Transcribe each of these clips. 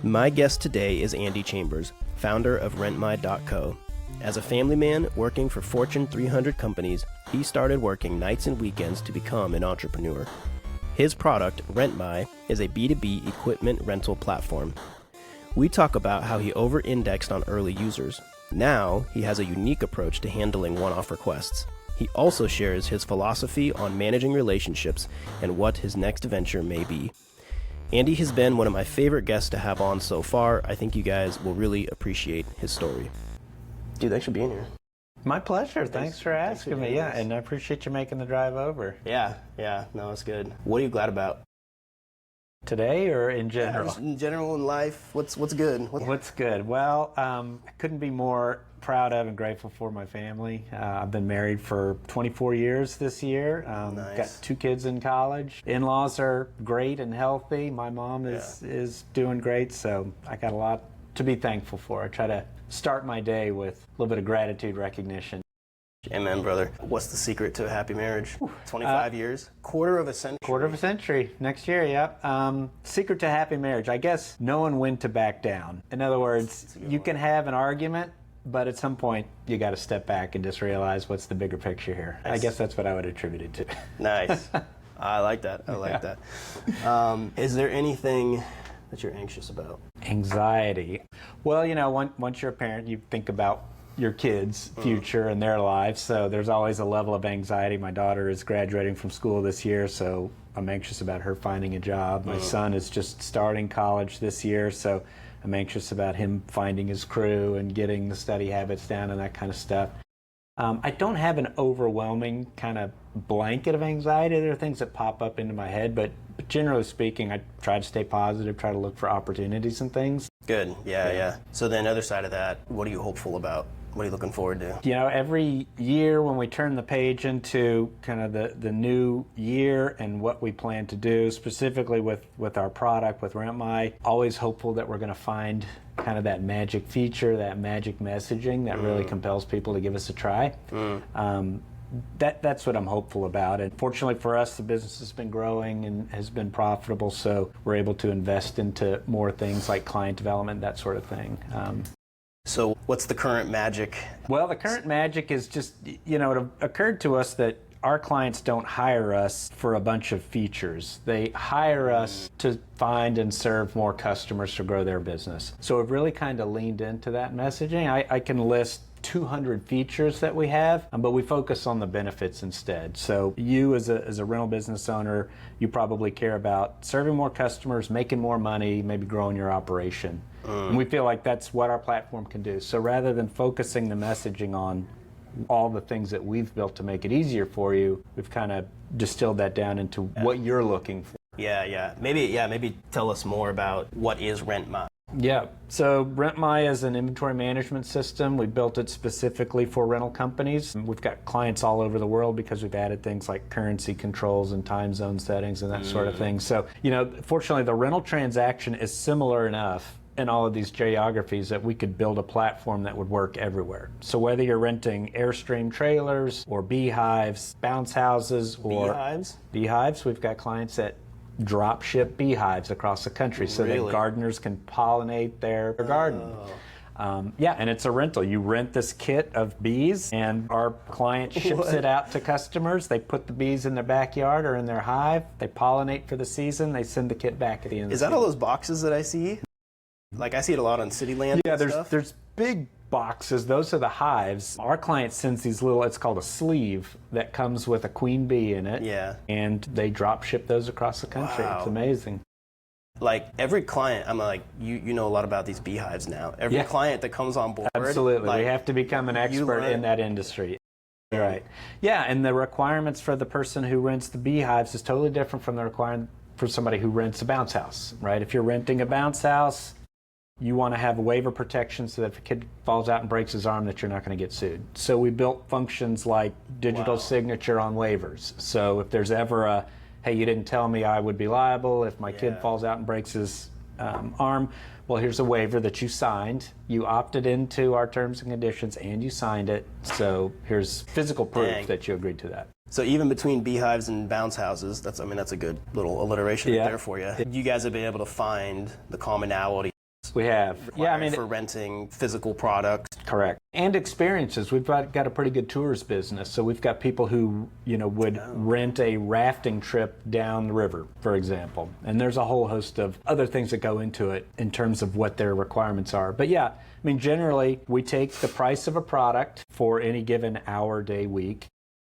My guest today is Andy Chambers, founder of RentMy.co. As a family man working for Fortune 300 companies, he started working nights and weekends to become an entrepreneur. His product, RentMy, is a B2B equipment rental platform. We talk about how he over-indexed on early users. Now, he has a unique approach to handling one-off requests. He also shares his philosophy on managing relationships and what his next venture may be. Andy has been one of my favorite guests to have on so far. I think you guys will really appreciate his story. Dude, thanks for being here. My pleasure. Thanks for asking me. Yeah, and I appreciate you making the drive over. Yeah, no, it's good. What are you glad about? Today or in general? Yeah, in general in life, what's good? What's good? Well, I couldn't be more proud of and grateful for my family. I've been married for 24 years this year. Nice. Got 2 kids in college. In-laws are great and healthy. My mom is doing great, so I got a lot to be thankful for. I try to start my day with a little bit of gratitude recognition. Amen, brother. What's the secret to a happy marriage? 25 years? Quarter of a century. Quarter of a century. Next year, yep. Secret to happy marriage. I guess knowing when to back down. In other words, you can have an argument, but at some point you got to step back and just realize what's the bigger picture here. Nice. I guess that's what I would attribute it to. Nice. I like that. I like that. Is there anything that you're anxious about? Anxiety. Well, you know, once you're a parent, you think about your kids' future and their lives, so there's always a level of anxiety. My daughter is graduating from school this year, so I'm anxious about her finding a job. My son is just starting college this year, so I'm anxious about him finding his crew and getting the study habits down and that kind of stuff. I don't have an overwhelming kind of blanket of anxiety. There are things that pop up into my head, but generally speaking, I try to stay positive, try to look for opportunities and things. Good, yeah. So then other side of that, what are you hopeful about? What are you looking forward to? You know, every year when we turn the page into kind of the new year and what we plan to do, specifically with our product, with RentMy, always hopeful that we're going to find kind of that magic feature, that magic messaging that really compels people to give us a try. That's what I'm hopeful about. And fortunately for us, the business has been growing and has been profitable, so we're able to invest into more things like client development, that sort of thing. So what's the current magic? Well, the current magic is just, you know, it occurred to us that our clients don't hire us for a bunch of features. They hire us to find and serve more customers to grow their business. So we've really kind of leaned into that messaging. I can list 200 features that we have, but we focus on the benefits instead. So you as a rental business owner, you probably care about serving more customers, making more money, maybe growing your operation. And we feel like that's what our platform can do. So rather than focusing the messaging on all the things that we've built to make it easier for you, we've kind of distilled that down into what you're looking for. Yeah. Maybe tell us more about what is RentMy. Yeah, so RentMy is an inventory management system. We built it specifically for rental companies. We've got clients all over the world because we've added things like currency controls and time zone settings and that sort of thing. So, you know, fortunately the rental transaction is similar enough in all of these geographies that we could build a platform that would work everywhere. So whether you're renting Airstream trailers or Beehives, bounce houses, or Beehives, we've got clients that drop ship beehives across the country so that gardeners can pollinate their garden. Yeah, and it's a rental. You rent this kit of bees, and our client ships it out to customers. They put the bees in their backyard or in their hive. They pollinate for the season. They send the kit back at the end of the season. Is that all those boxes that I see? Like, I see it a lot on Cityland. Yeah, there's big boxes. Those are the hives. Our client sends these little, it's called a sleeve, that comes with a queen bee in it. Yeah. And they drop ship those across the country. Wow. It's amazing. Like, every client, I'm like, you know a lot about these beehives now. Every client that comes on board. Absolutely. Like, we have to become an expert in that industry. Right. Yeah, and the requirements for the person who rents the beehives is totally different from the requirement for somebody who rents a bounce house, right? If you're renting a bounce house, you want to have a waiver protection so that if a kid falls out and breaks his arm that you're not going to get sued. So we built functions like digital signature on waivers. So if there's ever a, hey, you didn't tell me I would be liable if my kid falls out and breaks his arm, well, here's a waiver that you signed. You opted into our terms and conditions and you signed it. So here's physical proof that you agreed to that. So even between beehives and bounce houses, that's a good little alliteration there for you. You guys have been able to find the commonality We have. Yeah, I mean, for renting physical products. correct. And experiences. We've got a pretty good tours business. So we've got people who, would rent a rafting trip down the river, for example. And there's a whole host of other things that go into it in terms of what their requirements are. But yeah, I mean, generally, we take the price of a product for any given hour, day, week.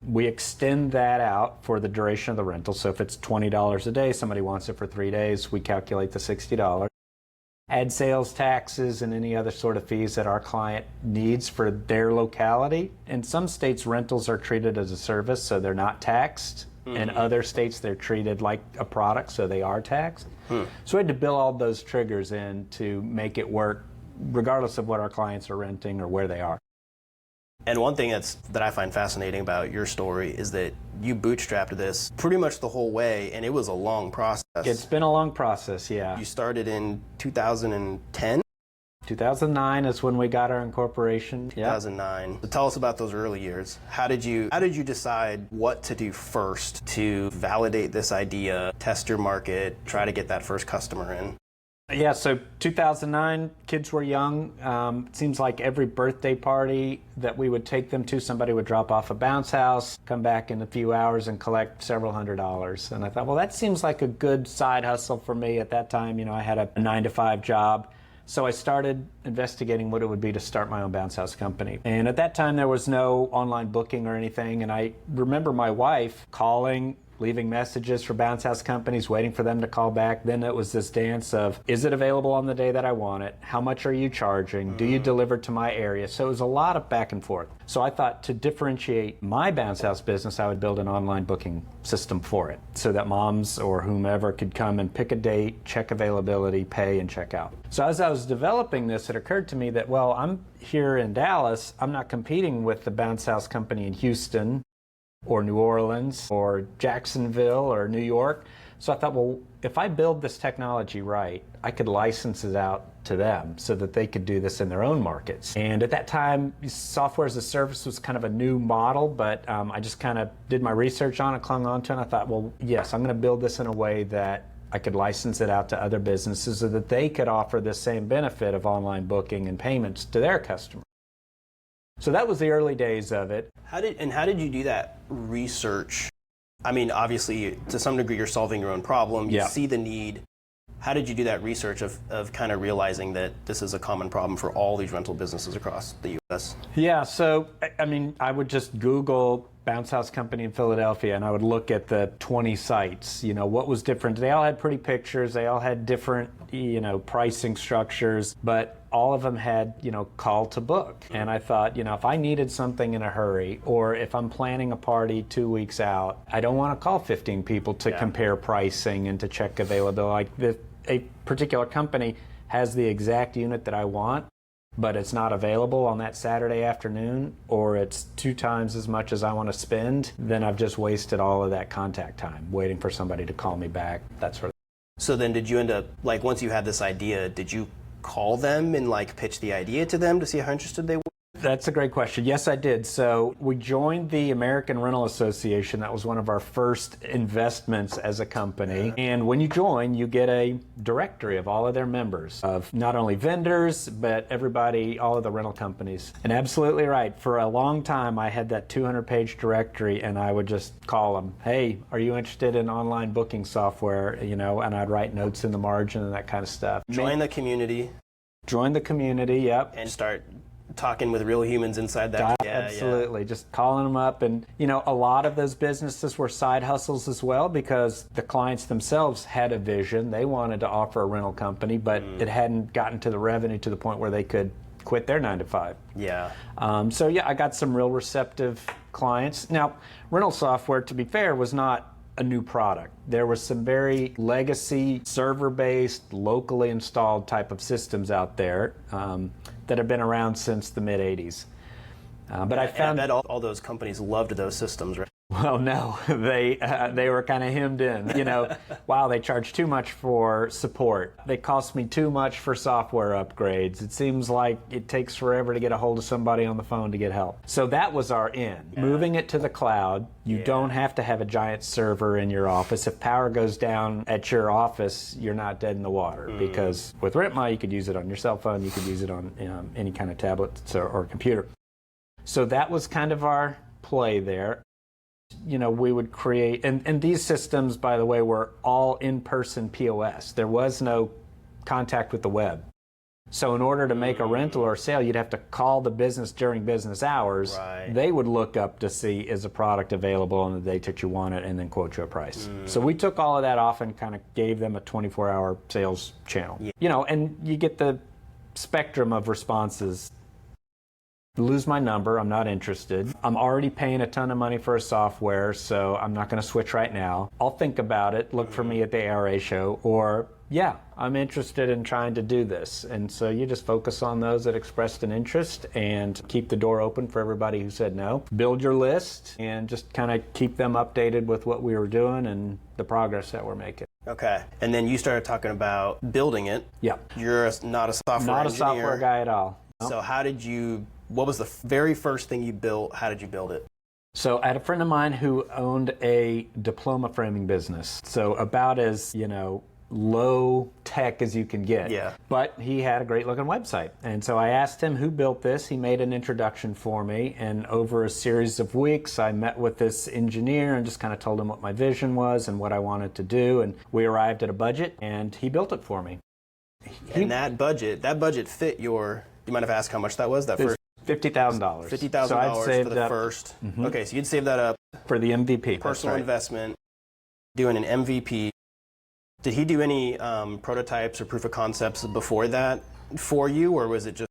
We extend that out for the duration of the rental. So if it's $20 a day, somebody wants it for 3 days, we calculate the $60. Add sales taxes and any other sort of fees that our client needs for their locality. In some states, rentals are treated as a service, so they're not taxed. In other states, they're treated like a product, so they are taxed. So we had to build all those triggers in to make it work, regardless of what our clients are renting or where they are. And one thing that I find fascinating about your story is that you bootstrapped this pretty much the whole way, and it was a long process. It's been a long process, yeah. You started in 2010? 2009 is when we got our incorporation. 2009. So tell us about those early years. How did you decide what to do first to validate this idea, test your market, try to get that first customer in? Yeah, so 2009, kids were young. It seems like every birthday party that we would take them to, somebody would drop off a bounce house, come back in a few hours and collect several $100s. And I thought, well, that seems like a good side hustle for me at that time. I had a 9-to-5 job. So I started investigating what it would be to start my own bounce house company. And at that time, there was no online booking or anything. And I remember my wife calling, leaving messages for bounce house companies, waiting for them to call back. Then it was this dance of, is it available on the day that I want it? How much are you charging? Do you deliver to my area? So it was a lot of back and forth. So I thought to differentiate my bounce house business, I would build an online booking system for it so that moms or whomever could come and pick a date, check availability, pay, and check out. So as I was developing this, it occurred to me that, well, I'm here in Dallas. I'm not competing with the bounce house company in Houston or New Orleans or Jacksonville or New York. So I thought, well, if I build this technology right, I could license it out to them so that they could do this in their own markets. And at that time, software as a service was kind of a new model, but I just kind of did my research on it, clung on to it, and I thought, well, yes, I'm going to build this in a way that I could license it out to other businesses so that they could offer the same benefit of online booking and payments to their customers. So that was the early days of it. How did you do that research? I mean, obviously, to some degree, you're solving your own problem. You see the need. How did you do that research of kind of realizing that this is a common problem for all these rental businesses across the U.S.? Yeah, so, I mean, I would just Google bounce house company in Philadelphia, and I would look at the 20 sites. What was different? They all had pretty pictures. They all had different, pricing structures, but all of them had, call to book. And I thought, if I needed something in a hurry, or if I'm planning a party 2 weeks out, I don't want to call 15 people to compare pricing and to check availability. Like a particular company has the exact unit that I want, but it's not available on that Saturday afternoon, or it's 2 times as much as I want to spend, then I've just wasted all of that contact time waiting for somebody to call me back, that sort of thing. So then did you end up, once you had this idea, did you call them and pitch the idea to them to see how interested they were? That's a great question. Yes, I did. So we joined the American Rental Association. That was one of our first investments as a company. And when you join, you get a directory of all of their members, of not only vendors, but everybody, all of the rental companies. And absolutely right. For a long time, I had that 200-page directory, and I would just call them, hey, are you interested in online booking software? And I'd write notes in the margin and that kind of stuff. Join the community. Join the community, yep. And start talking with real humans inside that. Absolutely. Just calling them up. And, a lot of those businesses were side hustles as well, because the clients themselves had a vision. They wanted to offer a rental company, but it hadn't gotten to the revenue to the point where they could quit their 9-to-5. Yeah. I got some real receptive clients. Now, rental software, to be fair, was not a new product. There was some very legacy, server-based, locally installed type of systems out there that have been around since the mid-'80s. But I found that all those companies loved those systems, right? Well, no, they were kind of hemmed in. Wow, they charge too much for support. They cost me too much for software upgrades. It seems like it takes forever to get a hold of somebody on the phone to get help. So that was our end. Yeah. Moving it to the cloud, you don't have to have a giant server in your office. If power goes down at your office, you're not dead in the water. Because with RentMy, you could use it on your cell phone, you could use it on any kind of tablet or computer. So that was kind of our play there. We would create, and these systems, by the way, were all in-person POS. There was no contact with the web. So in order to make a rental or a sale, you'd have to call the business during business hours. Right. They would look up to see, is a product available on the date that you want it, and then quote you a price. So we took all of that off and kind of gave them a 24-hour sales channel. Yeah. And you get the spectrum of responses. Lose my number, I'm not interested. I'm already paying a ton of money for a software, so I'm not going to switch right now. I'll think about it, look for me at the ARA show, or yeah, I'm interested in trying to do this. And so you just focus on those that expressed an interest and keep the door open for everybody who said no. Build your list and just kind of keep them updated with what we were doing and the progress that we're making. Okay. And then you started talking about building it. Yeah. You're not a software engineer. Not a software guy at all. No. So what was the very first thing you built? How did you build it? So I had a friend of mine who owned a diploma framing business. So about as, low tech as you can get. Yeah. But he had a great looking website. And so I asked him who built this. He made an introduction for me. And over a series of weeks, I met with this engineer and just kind of told him what my vision was and what I wanted to do. And we arrived at a budget and he built it for me. And that budget fit you might have asked how much that was, that first? $50,000. $50,000 for the first. Okay, so you'd save that up. For the MVP. Personal investment, doing an MVP. Did he do any prototypes or proof of concepts before that for you, or was it just?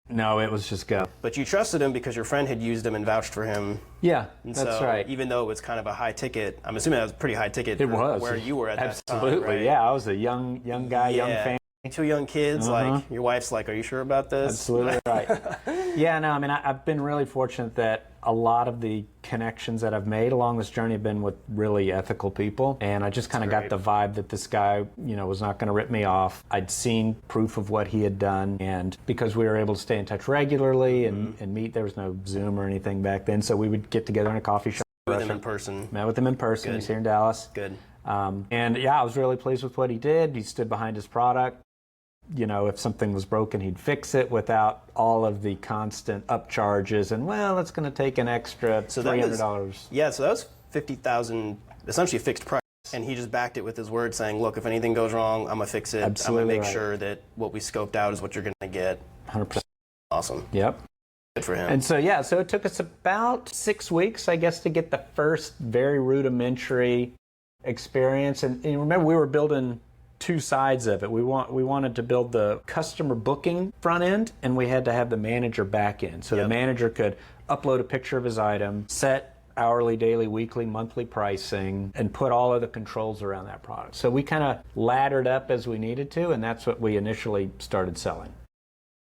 No, it was just go. But you trusted him because your friend had used him and vouched for him. Yeah, and that's so, right. Even though it was kind of a high ticket, I'm assuming that was pretty high ticket. It was. Where you were at that time. Absolutely, yeah. I was a young guy, young family. 2 young kids, like your wife's like, are you sure about this? Absolutely right. Yeah, no, I mean, I've been really fortunate that a lot of the connections that I've made along this journey have been with really ethical people. And I just kind of got the vibe that this guy, was not going to rip me off. I'd seen proof of what he had done. And because we were able to stay in touch regularly and meet, there was no Zoom or anything back then. So we would get together in a coffee shop. Met with him in person. Met with him in person. Good. He's here in Dallas. Good. And yeah, I was really pleased with what he did. He stood behind his product. If something was broken, he'd fix it without all of the constant upcharges and, it's going to take an extra $300. So that was $50,000, essentially a fixed price. And he just backed it with his word saying, look, if anything goes wrong, I'm going to fix it. Absolutely I'm going to make sure that what we scoped out is what you're going to get. 100%. Awesome. Yep. Good for him. And so, so it took us about 6 weeks, I guess, to get the first very rudimentary experience. And remember, we were building 2 sides of it. We wanted to build the customer booking front end, and we had to have the manager back end. So the manager could upload a picture of his item, set hourly, daily, weekly, monthly pricing, and put all of the controls around that product. So we kind of laddered up as we needed to, and that's what we initially started selling.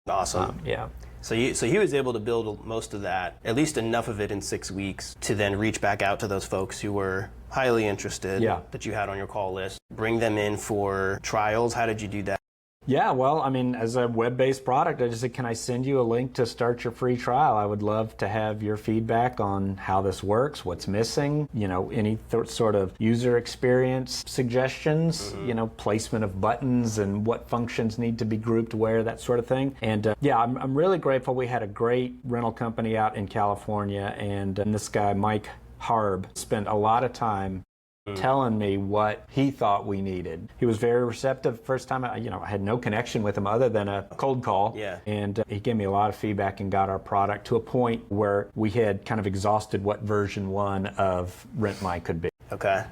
Awesome. Yeah. So he was able to build most of that, at least enough of it in 6 weeks, to then reach back out to those folks who were highly interested that you had on your call list. Bring them in for trials. How did you do that? Yeah, well, I mean, as a web-based product, I just said, can I send you a link to start your free trial? I would love to have your feedback on how this works, what's missing, any sort of user experience suggestions, placement of buttons and what functions need to be grouped where, that sort of thing. And I'm really grateful. We had a great rental company out in California, and this guy, Mike Harb, spent a lot of time telling me what he thought we needed. He was very receptive. First time, I had no connection with him other than a cold call. Yeah. And he gave me a lot of feedback and got our product to a point where we had kind of exhausted what version 1 of RentMy could be. Okay.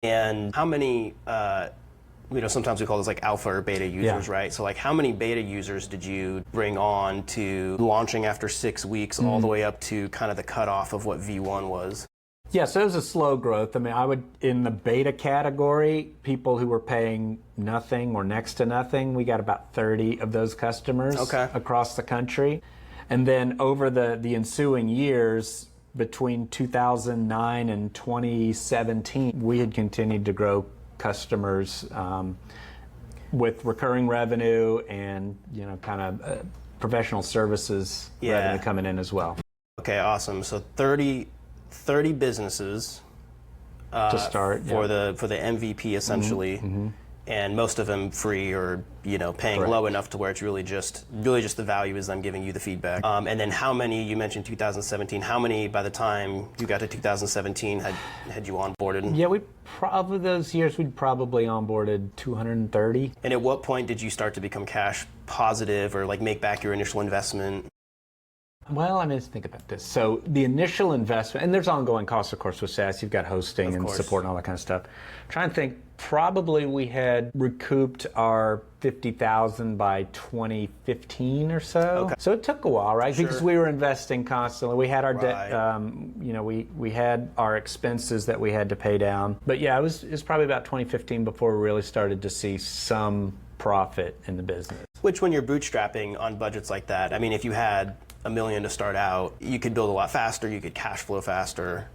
And how many, sometimes we call those like alpha or beta users, right? So like how many beta users did you bring on to launching after 6 weeks all the way up to kind of the cutoff of what V1 was? Yeah, so it was a slow growth. I mean, in the beta category, people who were paying nothing or next to nothing, we got about 30 of those customers across the country. And then over the ensuing years, between 2009 and 2017, we had continued to grow customers with recurring revenue and kind of professional services revenue coming in as well. Okay, awesome. So 30 businesses to start for the MVP essentially. And most of them free or paying low enough to where it's really just the value is them giving you the feedback. And then how many, you mentioned 2017, how many by the time you got to 2017 had you onboarded? Yeah, those years we'd probably onboarded 230. And at what point did you start to become cash positive or like make back your initial investment? Well, let's think about this. So the initial investment, and there's ongoing costs, of course, with SaaS. You've got hosting and support and all that kind of stuff. I'm trying to think, probably we had recouped our $50,000 by 2015 or so. Okay. So it took a while, right? Sure. Because we were investing constantly. We had our debt, we had our expenses that we had to pay down. But yeah, it was probably about 2015 before we really started to see some profit in the business. Which, when you're bootstrapping on budgets like that, if you had $1 million to start out, you could build a lot faster, you could cash flow faster.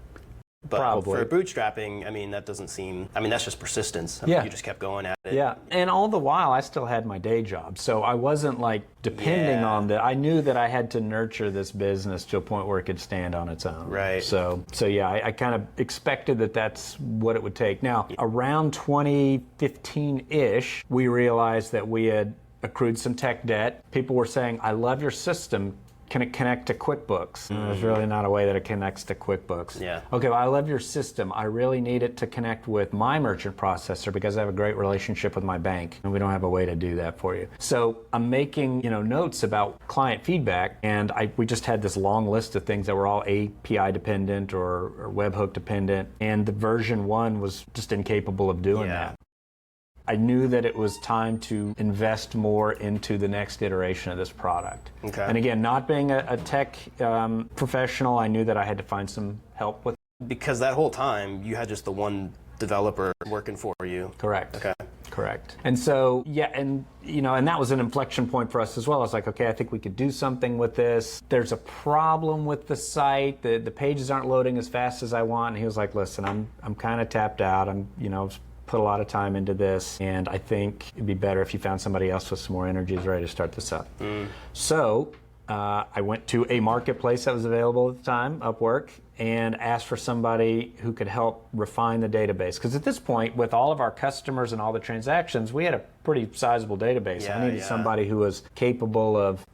But probably. For bootstrapping, that doesn't seem, that's just persistence. You just kept going at it. Yeah, and all the while I still had my day job. So I wasn't like depending on that. I knew that I had to nurture this business to a point where it could stand on its own. Right. So yeah, I kind of expected that that's what it would take. Now, around 2015-ish, we realized that we had accrued some tech debt. People were saying, I love your system. Can it connect to QuickBooks? There's really not a way that it connects to QuickBooks. Yeah. Okay, well, I love your system. I really need it to connect with my merchant processor because I have a great relationship with my bank, and we don't have a way to do that for you. So I'm making notes about client feedback, and we just had this long list of things that were all API dependent or webhook dependent, and the version 1 was just incapable of doing that. I knew that it was time to invest more into the next iteration of this product. Okay. And again, not being a tech professional, I knew that I had to find some help with. Because that whole time, you had just the one developer working for you. Correct. Okay. Correct. And so, and that was an inflection point for us as well. I was like, okay, I think we could do something with this. There's a problem with the site. The pages aren't loading as fast as I want. And he was like, listen, I'm kind of tapped out. Put a lot of time into this, and I think it'd be better if you found somebody else with some more energy who's ready to start this up. So I went to a marketplace that was available at the time, Upwork, and asked for somebody who could help refine the database. Because at this point, with all of our customers and all the transactions, we had a pretty sizable database. I needed somebody who was capable of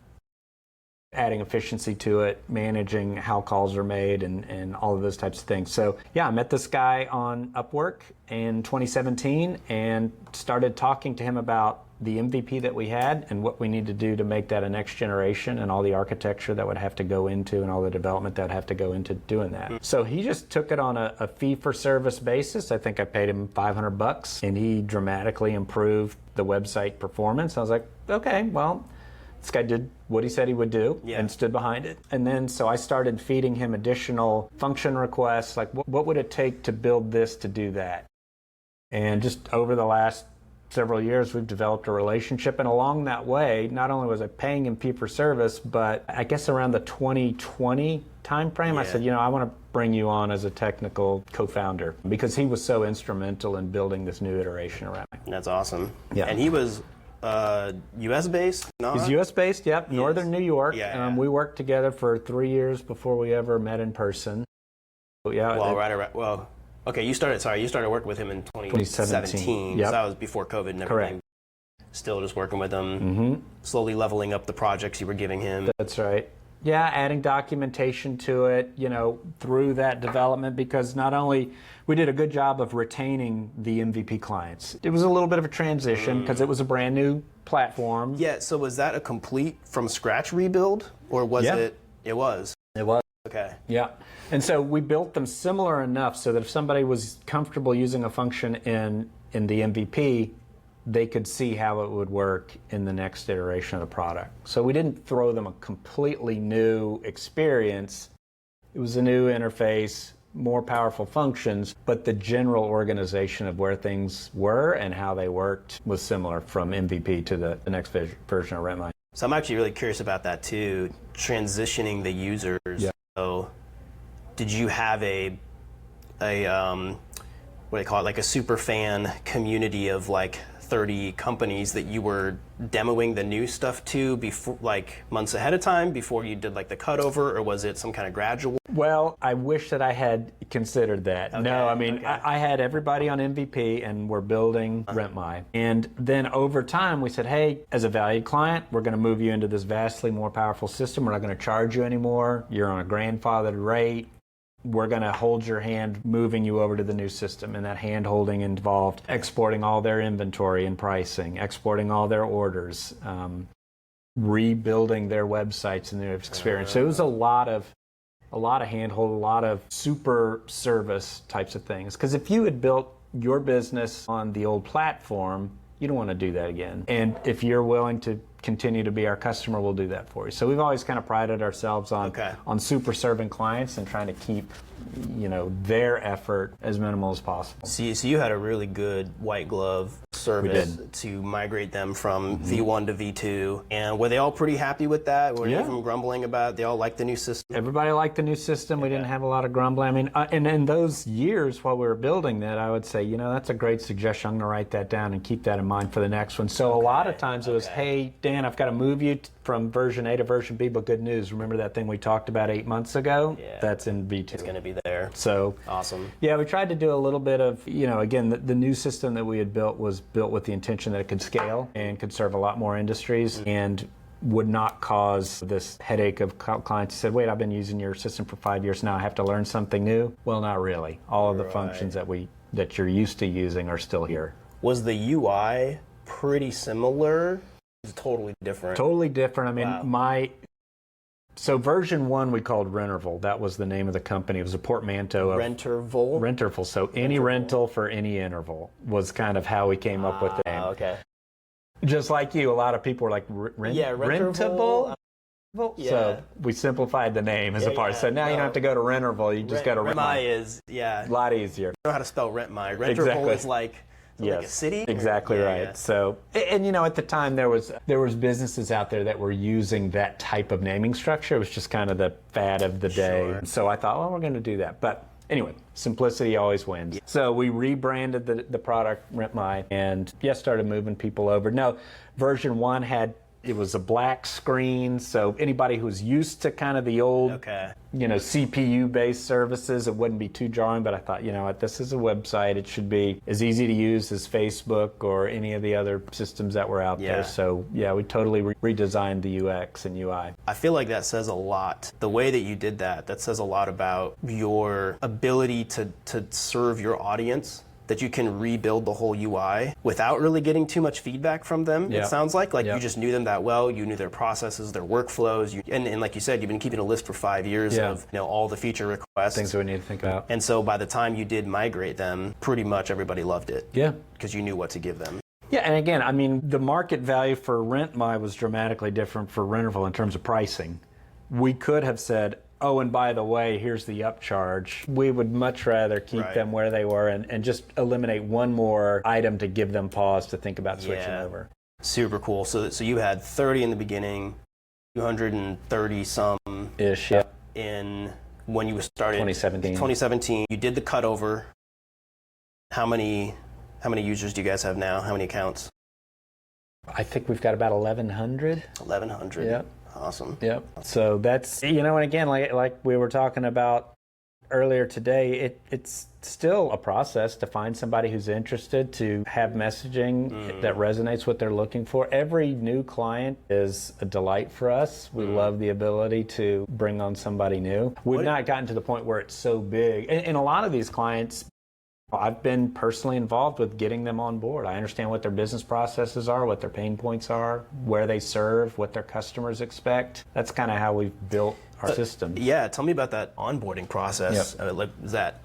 adding efficiency to it, managing how calls are made, and all of those types of things. So I met this guy on Upwork in 2017 and started talking to him about the MVP that we had and what we need to do to make that a next generation and all the architecture that would have to go into and all the development that would have to go into doing that. So he just took it on a fee-for-service basis. I think I paid him $500, and he dramatically improved the website performance. I was like, okay, well, this guy did what he said he would do and stood behind it. And then so I started feeding him additional function requests, like what would it take to build this to do that? And just over the last several years, we've developed a relationship. And along that way, not only was I paying him fee for service, but I guess around the 2020 timeframe, I said, I want to bring you on as a technical co-founder because he was so instrumental in building this new iteration around me. That's awesome. Yeah. And he was U.S. based? He's U.S. based, yep. Northern New York. Yeah. We worked together for 3 years before we ever met in person. Okay, you started working with him in 2017. Yep. So that was before COVID and everything. Correct. Still just working with him, slowly leveling up the projects you were giving him. That's right. Yeah, adding documentation to it, through that development, because not only we did a good job of retaining the MVP clients. It was a little bit of a transition because it was a brand new platform. Yeah, so was that a complete from scratch rebuild, or was it? It was. It was. Okay. Yeah. And so we built them similar enough so that if somebody was comfortable using a function in the MVP, they could see how it would work in the next iteration of the product. So we didn't throw them a completely new experience. It was a new interface, more powerful functions, but the general organization of where things were and how they worked was similar from MVP to the next version of RentMy. So I'm actually really curious about that too, transitioning the users. Yeah. So did you have a what do they call it, like a super fan community of like 30 companies that you were demoing the new stuff to before, like months ahead of time before you did like the cutover, or was it some kind of gradual? Well, I wish that I had considered that. Okay, No, I mean, okay. I had everybody on MVP and we're building RentMy. And then over time we said, hey, as a valued client, we're going to move you into this vastly more powerful system. We're not going to charge you anymore. You're on a grandfathered rate. We're going to hold your hand moving you over to the new system. And that hand holding involved exporting all their inventory and pricing, exporting all their orders, rebuilding their websites and their experience. So it was a lot of handhold, a lot of super service types of things. Because if you had built your business on the old platform, you don't want to do that again. And if you're willing to continue to be our customer, we'll do that for you. So we've always kind of prided ourselves on super serving clients and trying to keep, their effort as minimal as possible. So you had a really good white glove service to migrate them from V1 to V2. And were they all pretty happy with that? Were any of them grumbling about it? They all liked the new system? Everybody liked the new system. We didn't have a lot of grumbling. I mean, and in those years while we were building that, I would say, that's a great suggestion. I'm going to write that down and keep that in mind for the next one. So a lot of times it was, hey, Dan, I've got to move you from version A to version B, but good news. Remember that thing we talked about 8 months ago? Yeah. That's in V2. It's going to be there. So awesome. Yeah, we tried to do a little bit of, again, the new system that we had built was built with the intention that it could scale and could serve a lot more industries and would not cause this headache of clients who said, wait, I've been using your system for 5 years now, I have to learn something new. Well, not really. All of the functions that you're used to using are still here. Was the UI pretty similar? It's totally different. Totally different. I mean, So version 1 we called Renterval. That was the name of the company. It was a portmanteau of Renterval. So any rental for any interval was kind of how we came up with the name. Okay. Just like you, a lot of people were like, rentable? Yeah. So we simplified the name as a part. So now you don't have to go to Renterval. You just go to RentMy. RentMy is, a lot easier. I don't know how to spell RentMy. Renterval is like... Yes, like a city? Exactly right. Yeah. So, and at the time there was businesses out there that were using that type of naming structure. It was just kind of the fad of the day. Sure. So I thought, well, we're going to do that. But anyway, simplicity always wins. Yeah. So we rebranded the product RentMy and started moving people over. Now, version 1 it was a black screen, so anybody who's used to kind of the old, CPU-based services, it wouldn't be too jarring, but I thought, what, this is a website. It should be as easy to use as Facebook or any of the other systems that were out there. So, we totally redesigned the UX and UI. I feel like that says a lot. The way that you did that says a lot about your ability to serve your audience, that you can rebuild the whole UI without really getting too much feedback from them. It sounds like you just knew them that well. You knew their processes, their workflows, and like you said, you've been keeping a list for 5 years of all the feature requests. Things that we need to think about. And so by the time you did migrate them, pretty much everybody loved it. Yeah. Because you knew what to give them. Yeah, and again, I mean, the market value for RentMy was dramatically different for Renterval in terms of pricing. We could have said, oh, and by the way, here's the upcharge. We would much rather keep them where they were and just eliminate one more item to give them pause to think about switching over. Super cool. So you had 30 in the beginning, 230 some ish. In when you started 2017. 2017. You did the cutover. How many users do you guys have now? How many accounts? I think we've got about 1,100. 1,100. Yep. Awesome. Yep. So that's, and again, like we were talking about earlier today, it's still a process to find somebody who's interested, to have messaging that resonates what they're looking for. Every new client is a delight for us. We love the ability to bring on somebody new. We've not gotten to the point where it's so big. And a lot of these clients, I've been personally involved with getting them on board. I understand what their business processes are, what their pain points are, where they serve, what their customers expect. That's kind of how we've built our system. Yeah, tell me about that onboarding process.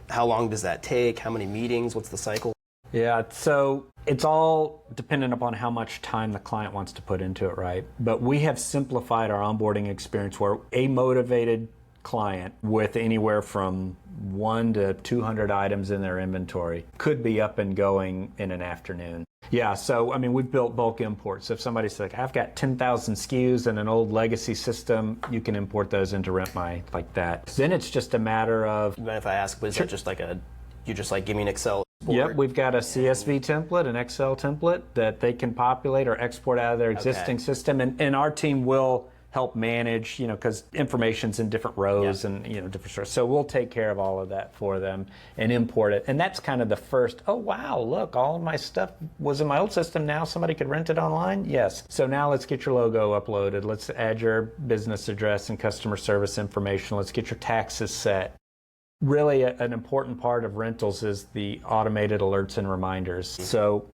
How long does that take? How many meetings? What's the cycle? Yeah, so it's all dependent upon how much time the client wants to put into it, right? But we have simplified our onboarding experience where a motivated client with anywhere from 1 to 200 items in their inventory could be up and going in an afternoon. Yeah, so I mean, we've built bulk imports. So if somebody's like, I've got 10,000 SKUs in an old legacy system, you can import those into RentMy like that. Then it's just a matter of. Even if I ask, was that just like you just like give me an Excel export? Yep, we've got a CSV template, an Excel template that they can populate or export out of their existing system, and our team will help manage, because information's in different rows and different sorts. So we'll take care of all of that for them and import it. And that's kind of the first, oh wow, look, all of my stuff was in my old system. Now somebody could rent it online? Yes. So now let's get your logo uploaded. Let's add your business address and customer service information. Let's get your taxes set. Really, an important part of rentals is the automated alerts and reminders. So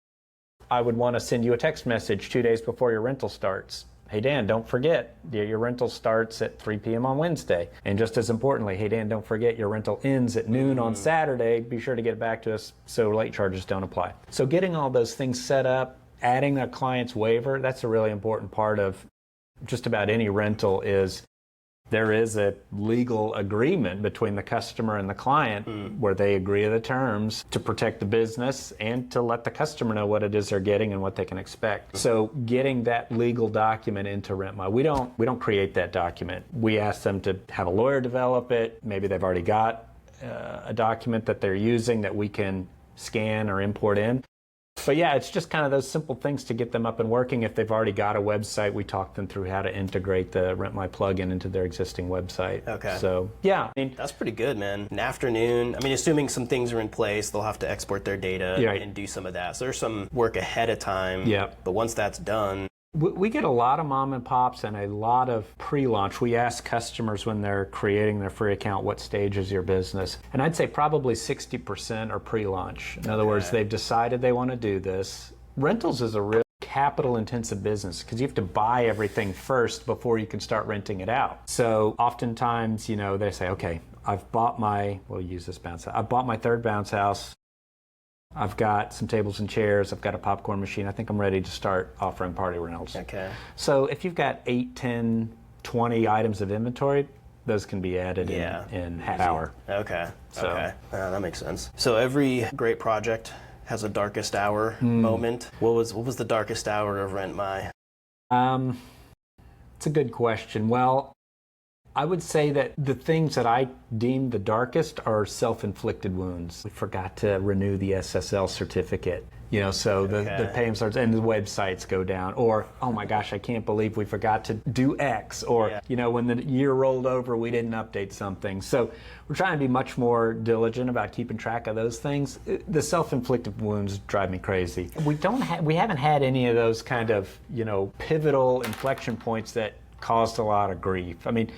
I would want to send you a text message 2 days before your rental starts. Hey, Dan, don't forget, your rental starts at 3 p.m. on Wednesday. And just as importantly, hey, Dan, don't forget, your rental ends at noon on Saturday. Be sure to get it back to us so late charges don't apply. So getting all those things set up, adding a client's waiver, that's a really important part of just about any rental. Is there is a legal agreement between the customer and the client where they agree to the terms to protect the business and to let the customer know what it is they're getting and what they can expect. So getting that legal document into RentMy, we don't create that document. We ask them to have a lawyer develop it. Maybe they've already got a document that they're using that we can scan or import in. But yeah, it's just kind of those simple things to get them up and working. If they've already got a website, we talk them through how to integrate the RentMy plugin into their existing website. Okay. So yeah, I mean, that's pretty good, man. An afternoon. I mean, assuming some things are in place, they'll have to export their data and do some of that. So there's some work ahead of time. Yeah. But once that's done. We get a lot of mom and pops and a lot of pre-launch. We ask customers when they're creating their free account, what stage is your business? And I'd say probably 60% are pre-launch. In other words, they've decided they want to do this. Rentals is a real capital-intensive business because you have to buy everything first before you can start renting it out. So oftentimes, they say, okay, I've bought we'll use this bounce house. I've bought my third bounce house. I've got some tables and chairs. I've got a popcorn machine. I think I'm ready to start offering party rentals. Okay. So if you've got 8, 10, 20 items of inventory, those can be added in half hour. Okay. Okay. That makes sense. So every great project has a darkest hour moment. What was the darkest hour of RentMy? It's a good question. Well, I would say that the things that I deem the darkest are self-inflicted wounds. We forgot to renew the SSL certificate, so the payment starts and the websites go down. Or, oh my gosh, I can't believe we forgot to do X. Or, when the year rolled over, we didn't update something. So we're trying to be much more diligent about keeping track of those things. The self-inflicted wounds drive me crazy. We haven't had any of those kind of, pivotal inflection points that caused a lot of grief. I mean,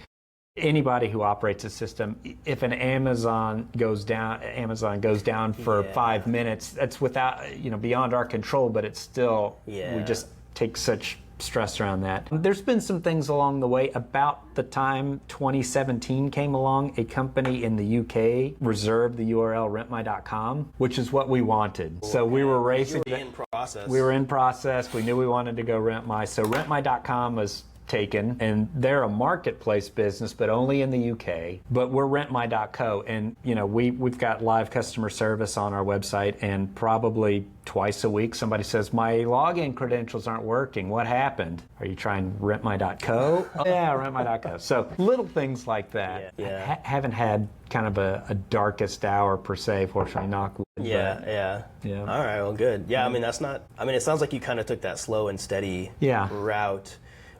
anybody who operates a system, if an Amazon goes down for 5 minutes, that's without, beyond our control, but it's still, we just take such stress around that. There's been some things along the way. About the time 2017 came along, a company in the UK reserved the URL rentmy.com, which is what we wanted. So we were racing. You were in process. We were in process. We knew we wanted to go RentMy. So rentmy.com was taken, and they're a marketplace business, but only in the UK. But we're rentmy.co, and we've got live customer service on our website, and probably twice a week somebody says, my login credentials aren't working. What happened? Are you trying rentmy.co? Yeah, rentmy.co. So little things like that. Haven't had kind of a darkest hour per se, fortunately, knock wood. Yeah. All right, well, good. Yeah, I mean, it sounds like you kind of took that slow and steady route,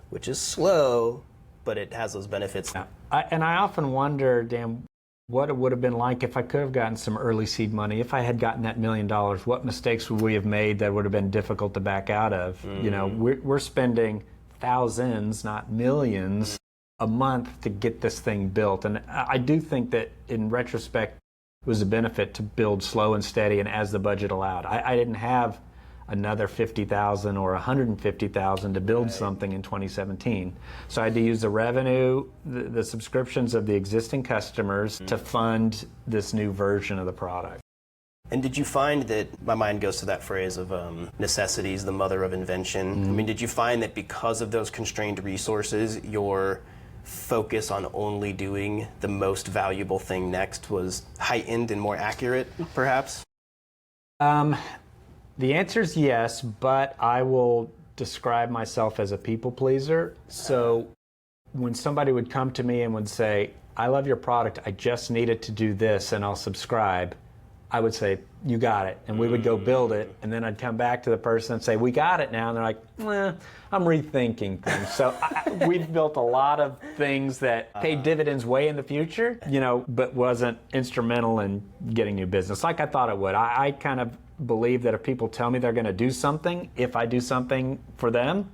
which is slow, but it has those benefits. And I often wonder, Dan, what it would have been like if I could have gotten some early seed money. If I had gotten that $1 million, what mistakes would we have made that would have been difficult to back out of? We're spending thousands, not millions, a month to get this thing built. And I do think that in retrospect, it was a benefit to build slow and steady and as the budget allowed. I didn't have another $50,000 or $150,000 to build something in 2017. So I had to use the revenue, the subscriptions of the existing customers to fund this new version of the product. And did you find that, my mind goes to that phrase of necessity is the mother of invention. I mean, did you find that because of those constrained resources, your focus on only doing the most valuable thing next was heightened and more accurate, perhaps? The answer is yes, but I will describe myself as a people pleaser. So when somebody would come to me and would say, I love your product, I just need it to do this and I'll subscribe, I would say, you got it. And we would go build it. And then I'd come back to the person and say, we got it now. And they're like, I'm rethinking things. So we've built a lot of things that paid dividends way in the future, but wasn't instrumental in getting new business like I thought it would. I kind of believe that if people tell me they're going to do something, if I do something for them,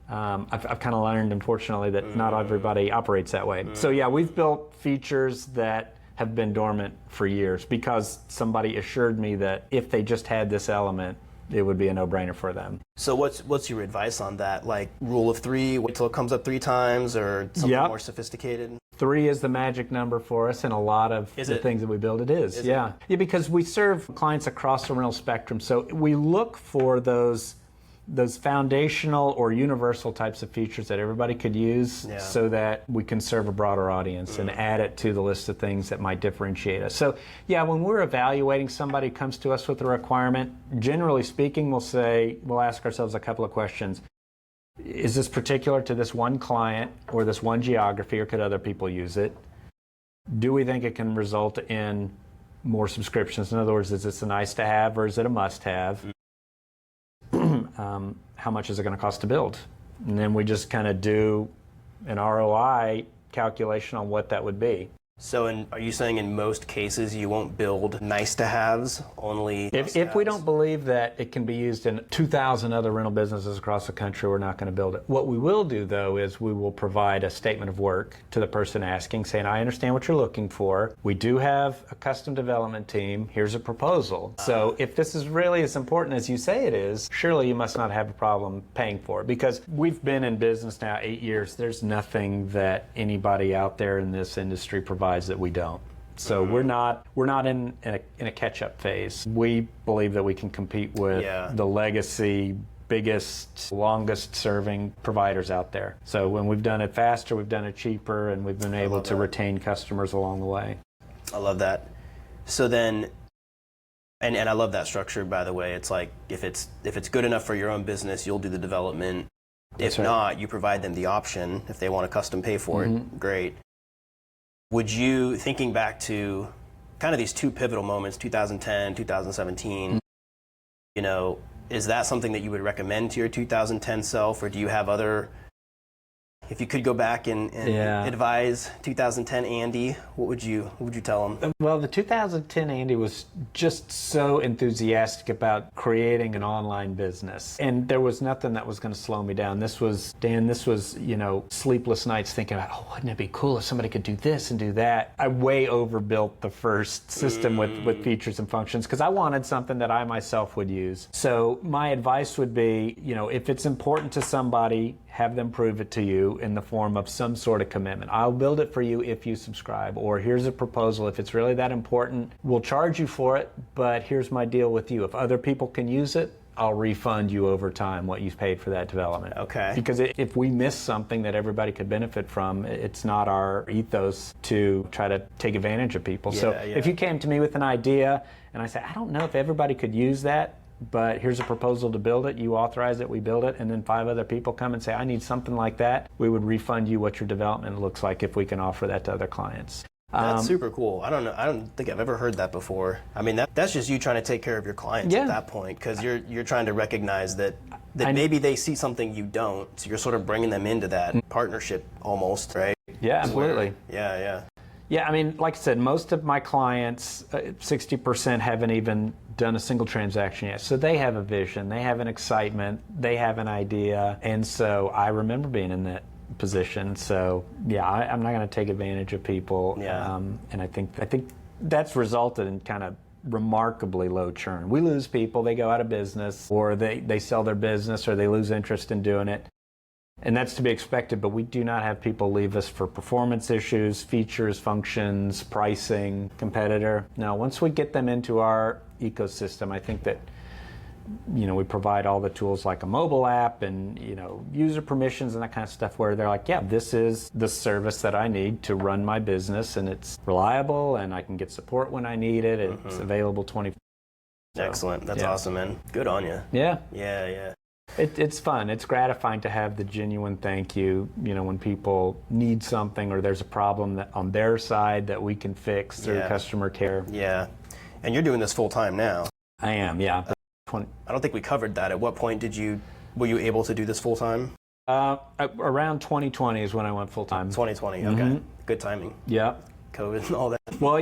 I've kind of learned, unfortunately, that not everybody operates that way. So yeah, we've built features that have been dormant for years because somebody assured me that if they just had this element, it would be a no-brainer for them. So what's your advice on that? Like rule of 3, wait till it comes up 3 times, or something more sophisticated? 3 is the magic number for us, and a lot of the things that we build, it is. Yeah, because we serve clients across the rental spectrum, so we look for those foundational or universal types of features that everybody could use so that we can serve a broader audience and add it to the list of things that might differentiate us. So yeah, when we're evaluating somebody who comes to us with a requirement, generally speaking, we'll ask ourselves a couple of questions. Is this particular to this one client or this one geography, or could other people use it? Do we think it can result in more subscriptions? In other words, is this a nice to have or is it a must have? How much is it going to cost to build? And then we just kind of do an ROI calculation on what that would be. So are you saying in most cases you won't build nice-to-haves, only if we don't believe that it can be used in 2,000 other rental businesses across the country, we're not going to build it. What we will do, though, is we will provide a statement of work to the person asking, saying, I understand what you're looking for. We do have a custom development team. Here's a proposal. So if this is really as important as you say it is, surely you must not have a problem paying for it. Because we've been in business now 8 years. There's nothing that anybody out there in this industry provides that we don't. So we're not in a catch-up phase. We believe that we can compete with the legacy, biggest, longest-serving providers out there. So when we've done it faster, we've done it cheaper, and we've been able to retain customers along the way. I love that. So then, and I love that structure, by the way. It's like if it's good enough for your own business, you'll do the development. If not, you provide them the option. If they want to custom pay for it, great. Would you, thinking back to kind of these 2 pivotal moments, 2010, 2017, is that something that you would recommend to your 2010 self, or do you have other, if you could go back and advise 2010 Andy, what would you tell him? Well, the 2010 Andy was just so enthusiastic about creating an online business, and there was nothing that was going to slow me down. This was sleepless nights thinking about, wouldn't it be cool if somebody could do this and do that? I way overbuilt the first system with features and functions because I wanted something that I myself would use. So my advice would be, if it's important to somebody, have them prove it to you in the form of some sort of commitment. I'll build it for you if you subscribe, or here's a proposal. If it's really that important, we'll charge you for it, but here's my deal with you. If other people can use it, I'll refund you over time what you paid for that development. Okay. Because if we miss something that everybody could benefit from, it's not our ethos to try to take advantage of people. If you came to me with an idea and I said, I don't know if everybody could use that, but here's a proposal to build it, you authorize it, we build it, and then 5 other people come and say, I need something like that, we would refund you what your development looks like if we can offer that to other clients. That's super cool. I don't think I've ever heard that before. I mean, that's just you trying to take care of your clients at that point, because you're trying to recognize that maybe they see something you don't, so you're sort of bringing them into that partnership almost, right? Yeah, absolutely. Yeah, I mean, like I said, most of my clients, 60% haven't even done a single transaction yet. So they have a vision, they have an excitement, they have an idea. And so I remember being in that position. So yeah, I'm not going to take advantage of people. And I think that's resulted in kind of remarkably low churn. We lose people, they go out of business, or they sell their business, or they lose interest in doing it. And that's to be expected, but we do not have people leave us for performance issues, features, functions, pricing, competitor. Now, once we get them into our ecosystem, I think that we provide all the tools like a mobile app and user permissions and that kind of stuff where they're like, yeah, this is the service that I need to run my business, and it's reliable and I can get support when I need it. It's available 24. So, Excellent. That's awesome, man. Good on you. Yeah. Yeah. It's fun. It's gratifying to have the genuine thank you, when people need something or there's a problem that on their side that we can fix through customer care. Yeah. And you're doing this full time now. I am, yeah. I don't think we covered that. At what point were you able to do this full time? Around 2020 is when I went full time. 2020, okay. Good timing. Yeah. COVID and all that. Well,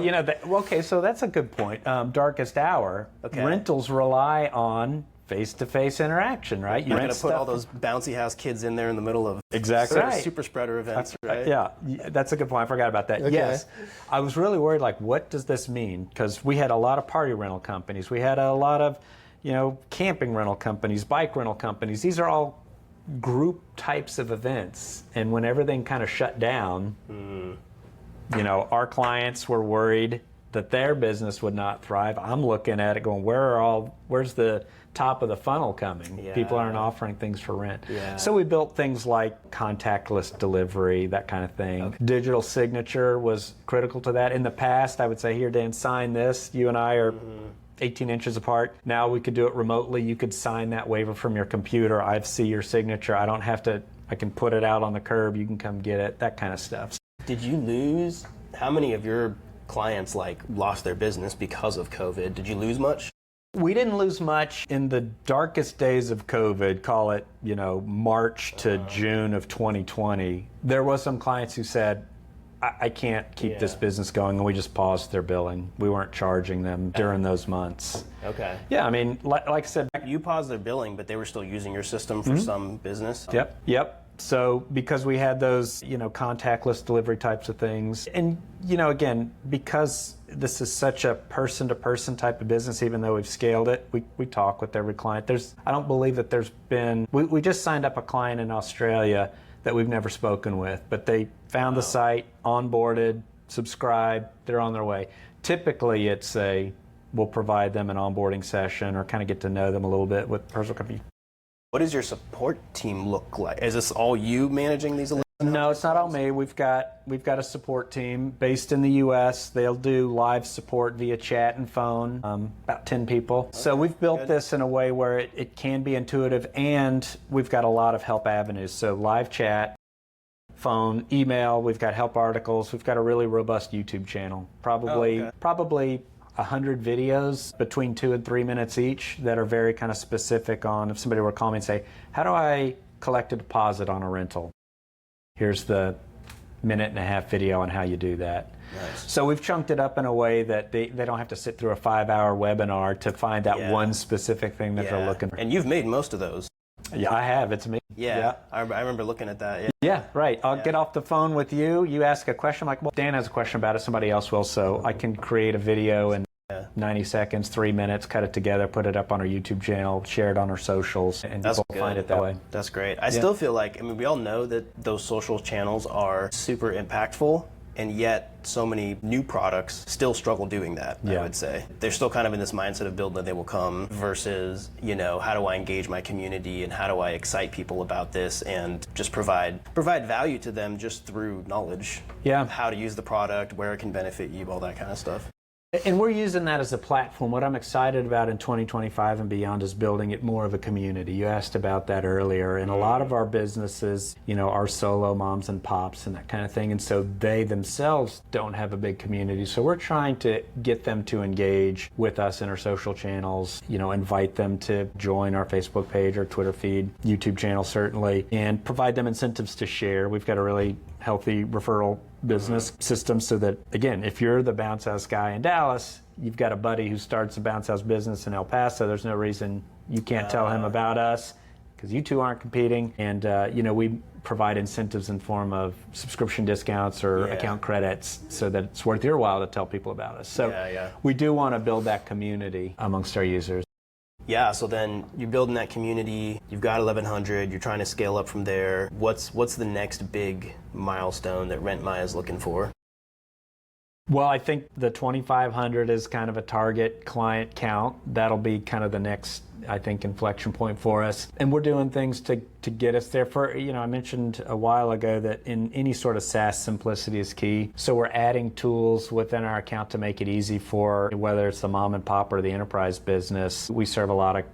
okay, so that's a good point. Darkest hour, rentals rely on face-to-face interaction, right? You're going to put all those bouncy house kids in there in the middle of super spreader events, right? Yeah, that's a good point. I forgot about that. Okay. Yes. I was really worried, what does this mean? Because we had a lot of party rental companies. We had a lot of, camping rental companies, bike rental companies. These are all group types of events. And when everything kind of shut down, our clients were worried that their business would not thrive. I'm looking at it going, where's the top of the funnel coming? Yeah. People aren't offering things for rent. Yeah. So we built things like contactless delivery, that kind of thing. Okay. Digital signature was critical to that. In the past, I would say, here, Dan, sign this. You and I are 18 inches apart. Now we could do it remotely. You could sign that waiver from your computer. I see your signature. I don't have to, I can put it out on the curb. You can come get it, that kind of stuff. Did you lose, how many of your clients lost their business because of COVID? Did you lose much? We didn't lose much in the darkest days of COVID, call it, March to June of 2020. There was some clients who said, I can't keep this business going, and we just paused their billing. We weren't charging them during those months. Okay. Yeah, I mean, like I said, you paused their billing, but they were still using your system for some business? Yep. So because we had those, contactless delivery types of things, and, again, because this is such a person-to-person type of business, even though we've scaled it, we talk with every client. I don't believe that there's been, we just signed up a client in Australia that we've never spoken with, but they found the site, onboarded, subscribed, they're on their way. Typically, we'll provide them an onboarding session or kind of get to know them a little bit with personal company. What does your support team look like? Is this all you managing these? No, it's not all me. We've got a support team based in the U.S. They'll do live support via chat and phone, about 10 people. Okay, so we've built this in a way where it can be intuitive, and we've got a lot of help avenues. So live chat, phone, email, we've got help articles, we've got a really robust YouTube channel. Probably 100 videos between 2 and 3 minutes each that are very kind of specific on, if somebody were to call me and say, how do I collect a deposit on a rental? Here's the minute-and-a-half video on how you do that. Nice. So we've chunked it up in a way that they don't have to sit through a 5-hour webinar to find that one specific thing that they're looking for. And you've made most of those. Yeah, I have. It's me. Yeah. I remember looking at that. Yeah, right. I'll get off the phone with you. You ask a question. I'm like, well, Dan has a question about it. Somebody else will. So I can create a video in 90 seconds, 3 minutes, cut it together, put it up on our YouTube channel, share it on our socials, and people find it that way. That's great. I still feel like, we all know that those social channels are super impactful, and yet so many new products still struggle doing that, I would say. They're still kind of in this mindset of build that they will come versus, how do I engage my community and how do I excite people about this and just provide value to them just through knowledge of how to use the product, where it can benefit you, all that kind of stuff. And we're using that as a platform. What I'm excited about in 2025 and beyond is building it more of a community. You asked about that earlier. And a lot of our businesses, are solo moms and pops and that kind of thing. And so they themselves don't have a big community. So we're trying to get them to engage with us in our social channels, invite them to join our Facebook page or Twitter feed, YouTube channel certainly, and provide them incentives to share. We've got a really healthy referral business system so that, again, if you're the bounce house guy in Dallas, you've got a buddy who starts a bounce house business in El Paso, there's no reason you can't tell him about us because you two aren't competing. And, we provide incentives in form of subscription discounts or account credits so that it's worth your while to tell people about us. So we do want to build that community amongst our users. Yeah, so then you're building that community, you've got 1,100, you're trying to scale up from there. What's the next big milestone that RentMy is looking for? Well, I think the 2,500 is kind of a target client count. That'll be kind of the next, I think, inflection point for us. And we're doing things to get us there. I mentioned a while ago that in any sort of SaaS, simplicity is key. So we're adding tools within our account to make it easy for whether it's the mom and pop or the enterprise business. We serve a lot of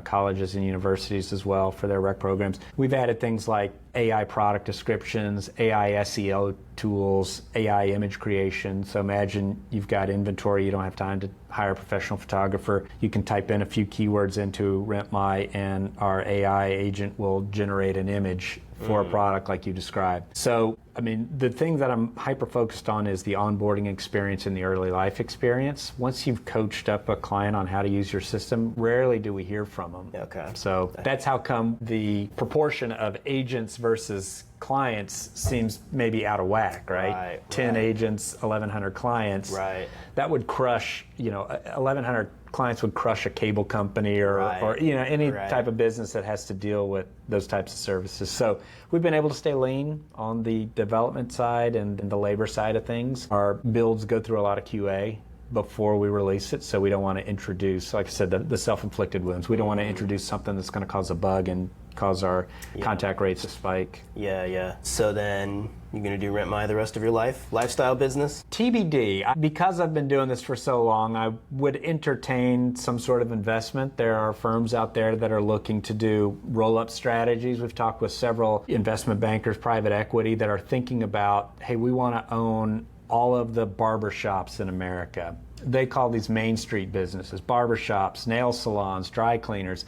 colleges and universities as well for their rec programs. We've added things like AI product descriptions, AI SEO tools, AI image creation. So imagine you've got inventory, you don't have time to hire a professional photographer. You can type in a few keywords into RentMy and our AI agent will generate an image for a product like you described. So, the thing that I'm hyper-focused on is the onboarding experience and the early life experience. Once you've coached up a client on how to use your system, rarely do we hear from them. Okay. So that's how come the proportion of agents versus clients seems maybe out of whack, right? 10 agents, 1,100 clients. Right. That would crush, 1,100 clients would crush a cable company or any type of business that has to deal with those types of services. So we've been able to stay lean on the development side and the labor side of things. Our builds go through a lot of QA before we release it, so we don't want to introduce, like I said, the self-inflicted wounds. We don't want to introduce something that's going to cause a bug and cause our contact rates to spike. Yeah. So then you're going to do RentMy the rest of your life? Lifestyle business? TBD. Because I've been doing this for so long, I would entertain some sort of investment. There are firms out there that are looking to do roll-up strategies. We've talked with several investment bankers, private equity, that are thinking about, hey, we want to own all of the barbershops in America. They call these Main Street businesses, barbershops, nail salons, dry cleaners.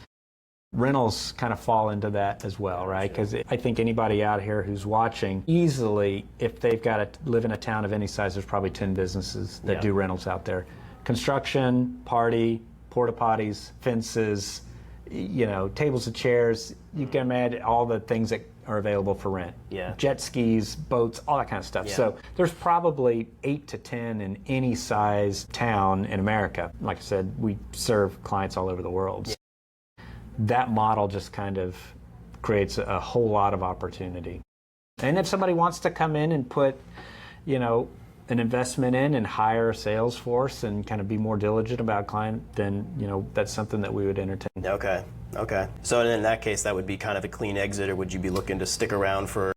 Rentals kind of fall into that as well, right? Because I think anybody out here who's watching, easily, if they've got to live in a town of any size, there's probably 10 businesses that do rentals out there. Construction, party, porta potties, fences, tables and chairs. You can imagine all the things that are available for rent. Yeah. Jet skis, boats, all that kind of stuff. Yeah. So there's probably 8 to 10 in any size town in America. Like I said, we serve clients all over the world. Yeah. That model just kind of creates a whole lot of opportunity. And if somebody wants to come in and put, an investment in and hire a sales force and kind of be more diligent about client, then, that's something that we would entertain. Okay. So in that case, that would be kind of a clean exit, or would you be looking to stick around for...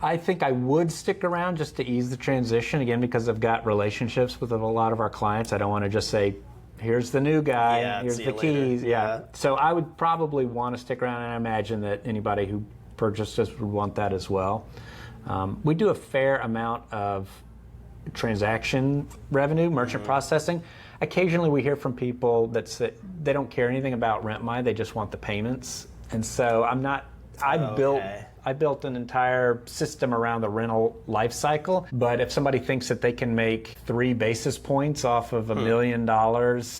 I think I would stick around just to ease the transition, again, because I've got relationships with a lot of our clients. I don't want to just say, here's the new guy, here's the keys. Yeah. So I would probably want to stick around, and I imagine that anybody who purchased us would want that as well. We do a fair amount of transaction revenue, merchant processing. Occasionally we hear from people that say they don't care anything about RentMy, they just want the payments. And so I built an entire system around the rental life cycle, but if somebody thinks that they can make 3 basis points off of $1 million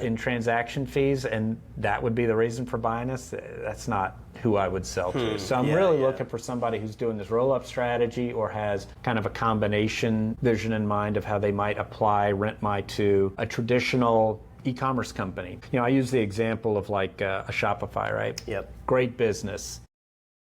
in transaction fees, and that would be the reason for buying us, that's not who I would sell to. So I'm really looking for somebody who's doing this roll-up strategy or has kind of a combination vision in mind of how they might apply RentMy to a traditional e-commerce company. I use the example of like a Shopify, right? Yep. Great business.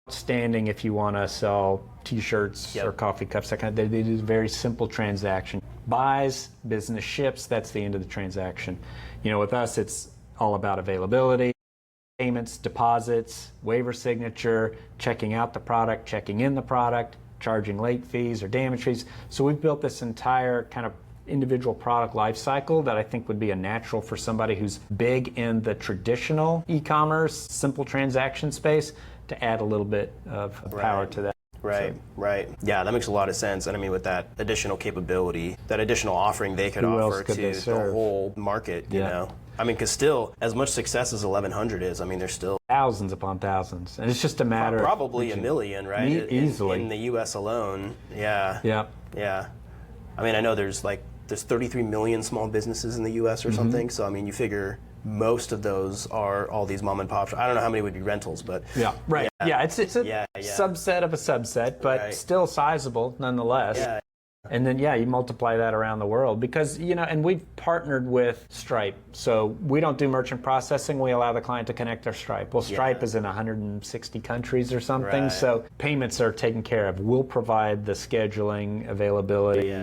Outstanding if you want to sell t-shirts or coffee cups, that kind of, they do a very simple transaction. Buys, business ships, that's the end of the transaction. With us, it's all about availability, payments, deposits, waiver signature, checking out the product, checking in the product, charging late fees or damage fees. So we've built this entire kind of individual product life cycle that I think would be a natural for somebody who's big in the traditional e-commerce, simple transaction space, to add a little bit of power to that. Right. Yeah, that makes a lot of sense. And with that additional capability, that additional offering they could offer to the whole market, you know. Because still, as much success as 1,100 is, there's still thousands upon thousands. And it's just a matter probably a million, right? Easily. In the U.S. alone. Yeah. Yeah. I know there's 33 million small businesses in the U.S. or something. So, you figure most of those are all these mom and pop shops. I don't know how many would be rentals, but... Yeah, right. Yeah, it's a subset of a subset, but still sizable nonetheless. Yeah. And then, yeah, you multiply that around the world because, and we've partnered with Stripe. So we don't do merchant processing. We allow the client to connect their Stripe. Well, Stripe is in 160 countries or something. Right. So payments are taken care of. We'll provide the scheduling, availability,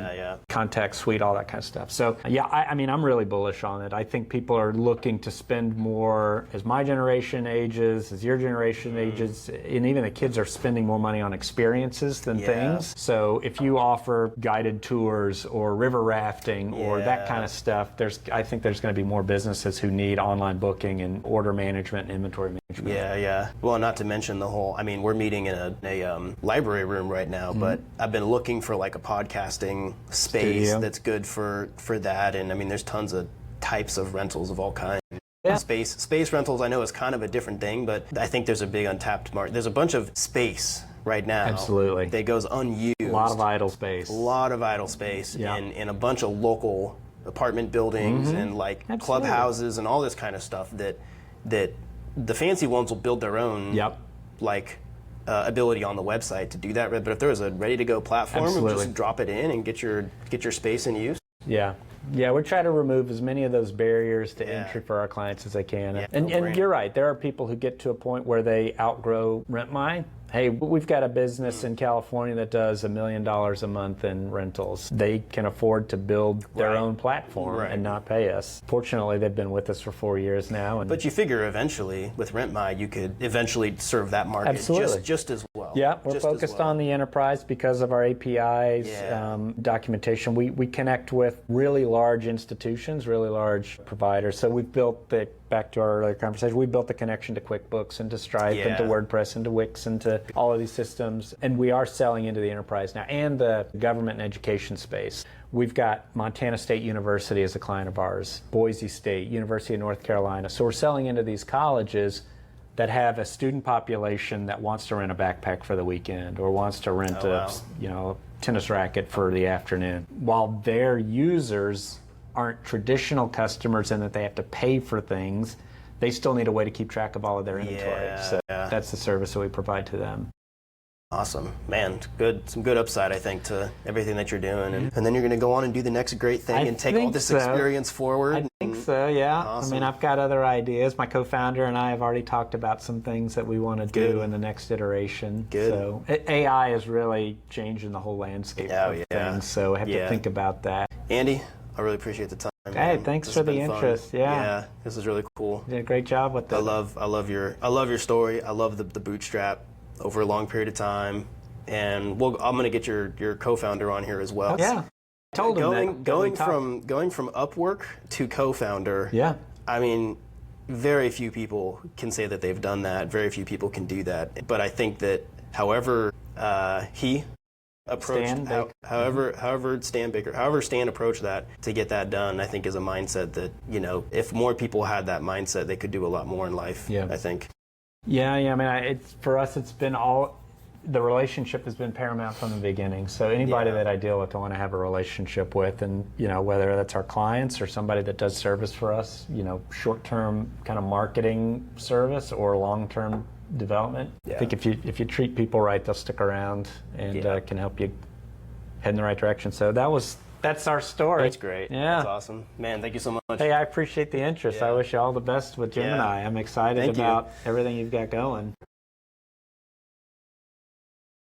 contact suite, all that kind of stuff. So, yeah, I mean, I'm really bullish on it. I think people are looking to spend more as my generation ages, as your generation ages, and even the kids are spending more money on experiences than things. So if you offer guided tours or river rafting or that kind of stuff, I think there's going to be more businesses who need online booking and order management and inventory management. Yeah. Well, not to mention we're meeting in a library room right now, but I've been looking for like a podcasting space that's good for that. And I mean, there's tons of types of rentals of all kinds. Yeah. Space rentals, I know, is kind of a different thing, but I think there's a big untapped market. There's a bunch of space right now. Absolutely. That goes unused. A lot of idle space. In a bunch of local apartment buildings and like clubhouses and all this kind of stuff that the fancy ones will build their own ability on the website to do that. But if there was a ready-to-go platform, just drop it in and get your space in use. Yeah, we try to remove as many of those barriers to entry for our clients as they can. Yeah, and you're right, there are people who get to a point where they outgrow RentMy. Hey, we've got a business in California that does $1 million a month in rentals. They can afford to build their own platform and not pay us. Fortunately, they've been with us for 4 years now. But you figure eventually, with RentMy, you could eventually serve that market just as well. Yeah, we're focused on the enterprise because of our APIs, documentation. We connect with really large institutions, really large providers. So we've built back to our earlier conversation, we built the connection to QuickBooks, into Stripe, into WordPress, into Wix, into all of these systems. And we are selling into the enterprise now and the government and education space. We've got Montana State University as a client of ours, Boise State, University of North Carolina. So we're selling into these colleges that have a student population that wants to rent a backpack for the weekend or wants to rent a tennis racket for the afternoon, while their users aren't traditional customers in that they have to pay for things. They still need a way to keep track of all of their inventory. So that's the service that we provide to them. Awesome. Man, some good upside, I think, to everything that you're doing. And then you're going to go on and do the next great thing and take all this experience forward. I think so, yeah. Awesome. I mean, I've got other ideas. My co-founder and I have already talked about some things that we want to do in the next iteration. Good. So AI is really changing the whole landscape of things, so I have to think about that. Andy, I really appreciate the time. Hey, thanks for the interest. Yeah, this is really cool. You did a great job with that. I love your story. I love the bootstrap over a long period of time, and I'm going to get your co-founder on here as well. Yeah, I told him going from Upwork to co-founder. Yeah, I mean, very few people can say that they've done that. Very few people can do that. But I think that however he approached, however Stan approached that to get that done, I think is a mindset that, if more people had that mindset, they could do a lot more in life. Yeah, I think. Yeah. I mean, for us, it's been the relationship has been paramount from the beginning. So anybody that I deal with, I want to have a relationship with, and whether that's our clients or somebody that does service for us, short-term kind of marketing service or long-term development. I think if you treat people right, they'll stick around and can help you head in the right direction. So that's our story. That's great. Yeah. That's awesome. Man, thank you so much. Hey, I appreciate the interest. I wish you all the best with Gemini. I'm excited about everything you've got going.